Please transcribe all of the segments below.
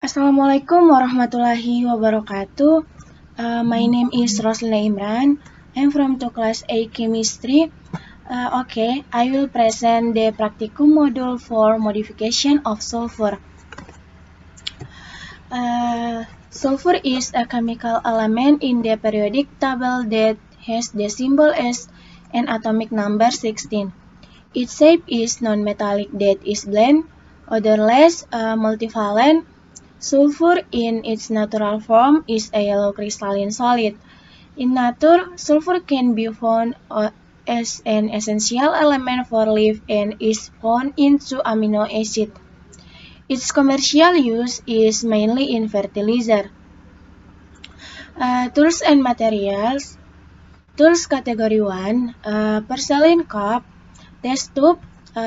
Assalamualaikum warahmatullahi wabarakatuh. My name is Roslina Imran. I'm from to class A chemistry. I will present the practicum module for modification of sulfur. Sulfur is a chemical element in the periodic table that has the symbol as an atomic number 16. Its shape is non-metallic that is bland, odorless, multivalent. Sulfur in its natural form is a yellow crystalline solid. In nature, sulfur can be found as an essential element for life and is found in 2 amino acids. Its commercial use is mainly in fertilizer. Tools and materials. Tools category 1, porcelain cup, test tube,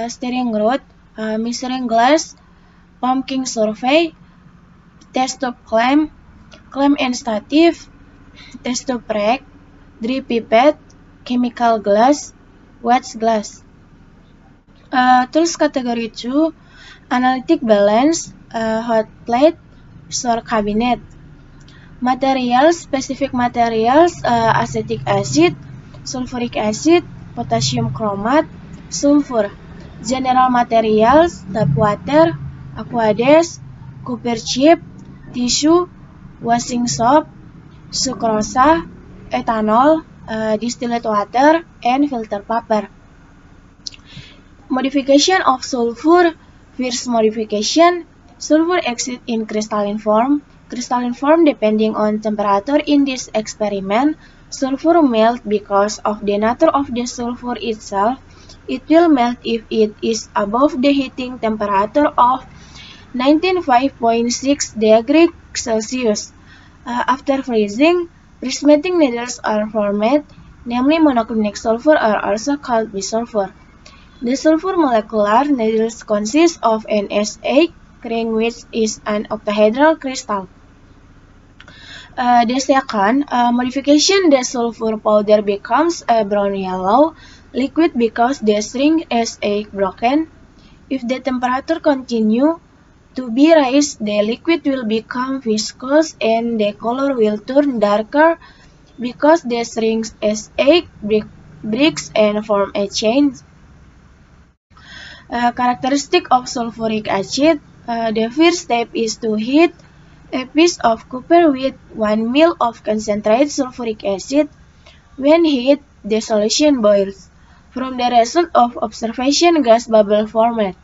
stirring rod, measuring glass, pumpkin survey, test tube clamp and stative, test tube rack, drip pipette, chemical glass, wedge glass. Tools category 2, analytic balance, hot plate, store cabinet. Materials, specific materials, acetic acid, sulfuric acid, potassium chromate, sulfur. General materials, tap water, aqueous, copper chip, tissue, washing soap, sucrose, ethanol, distilled water, and filter paper. Modification of sulfur. First modification, sulfur exists in crystalline form. Crystalline form depending on temperature in this experiment. Sulfur melt because of the nature of the sulfur itself. It will melt if it is above the heating temperature of 95.6 degrees Celsius. After freezing, prismatic needles are formed, namely monoclinic sulfur are also called bisulfur. The sulfur molecular needles consist of an S8 ring which is an octahedral crystal. The second modification, the sulfur powder becomes a brown-yellow liquid because the string S8 broken. If the temperature continue to be raised, the liquid will become viscous and the color will turn darker because the strings S8 breaks and form a chain. Characteristic of sulfuric acid. The first step is to heat a piece of copper with 1 ml of concentrated sulfuric acid. When heat, the solution boils. From the result of observation, gas bubble formed.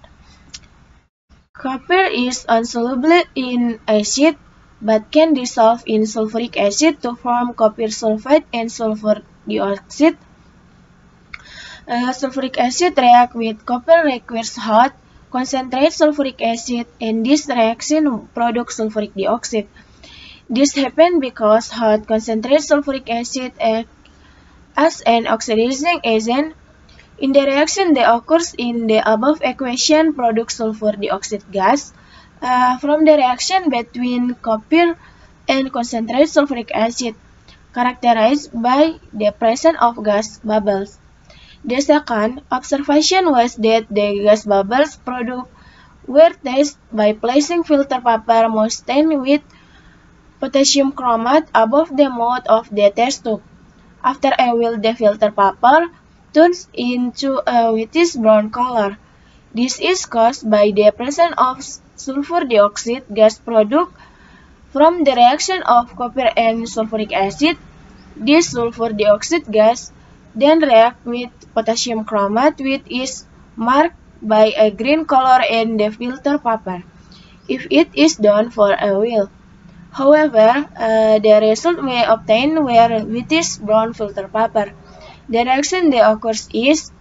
Copper is insoluble in acid but can dissolve in sulfuric acid to form copper sulfate and sulfur dioxide. Sulfuric acid react with copper requires hot, concentrated sulfuric acid, and this reaction produces sulfuric dioxide. This happens because hot concentrated sulfuric acid acts as an oxidizing agent. In the reaction that occurs in the above equation produces sulfur dioxide gas. From the reaction between copper and concentrated sulfuric acid, characterized by the presence of gas bubbles. The second observation was that the gas bubbles produced were tested by placing filter paper moistened with potassium chromate above the mouth of the test tube. After a while, the filter paper turns into a whitish brown color. This is caused by the presence of sulfur dioxide gas product from the reaction of copper and sulfuric acid. This sulfur dioxide gas then reacts with potassium chromate, which is marked by a green color in the filter paper, if it is done for a while. However, the result we obtain were whitish brown filter paper. The reaction that occurs is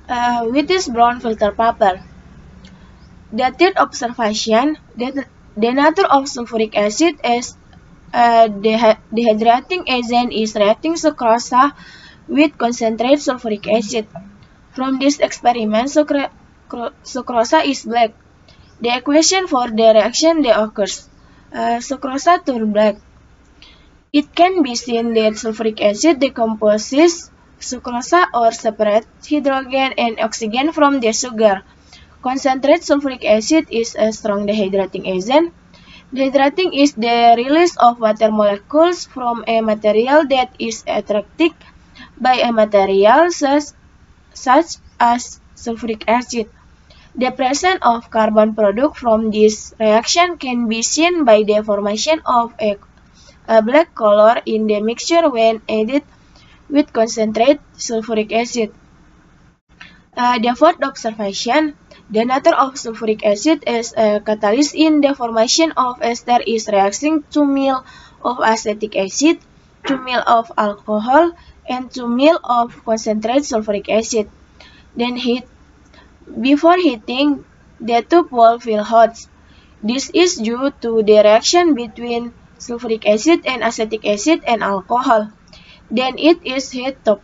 whitish brown filter paper. The third observation, the nature of sulfuric acid as dehydrating agent is reacting sucrose with concentrated sulfuric acid. From this experiment, sucrose is black. The equation for the reaction that occurs, sucrose turns black. It can be seen that sulfuric acid decomposes sucrose or separates hydrogen and oxygen from the sugar, Concentrated sulfuric acid is a strong dehydrating agent. Dehydrating is the release of water molecules from a material that is attracted by a material such as sulfuric acid. The presence of carbon product from this reaction can be seen by the formation of a black color in the mixture when added with concentrated sulfuric acid. The fourth observation, the nature of sulfuric acid as a catalyst in the formation of ester is reacting 2 mol of acetic acid, 2 mol of alcohol, and 2 mol of concentrated sulfuric acid. Then before heating, the two poles will hot. This is due to the reaction between sulfuric acid and acetic acid and alcohol. Then it is heated to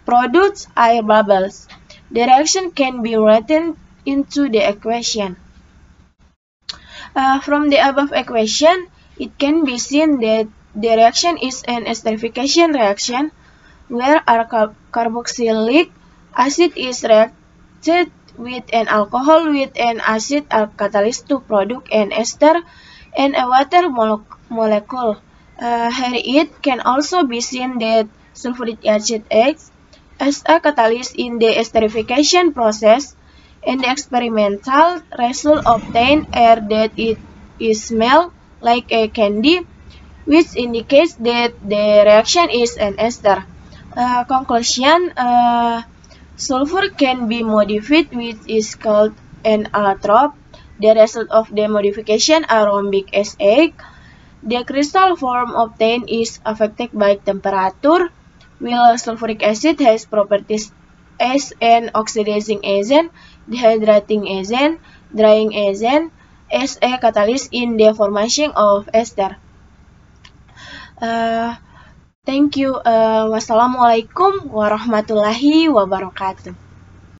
produce air bubbles. The reaction can be written into the equation. From the above equation, it can be seen that the reaction is an esterification reaction where carboxylic acid is reacted with an alcohol with an acid catalyst to produce an ester and a water molecule. Here it can also be seen that sulfuric acid acts as a catalyst in the esterification process, and the experimental result obtained are that it smells like a candy, which indicates that the reaction is an ester. Conclusion, sulfur can be modified, which is called an allotrope. The result of the modification are rhombic as egg. The crystal form obtained is affected by temperature, while sulfuric acid has properties as an oxidizing agent, dehydrating agent, drying agent, as a catalyst in the formation of ester. Thank you. Wassalamualaikum warahmatullahi wabarakatuh.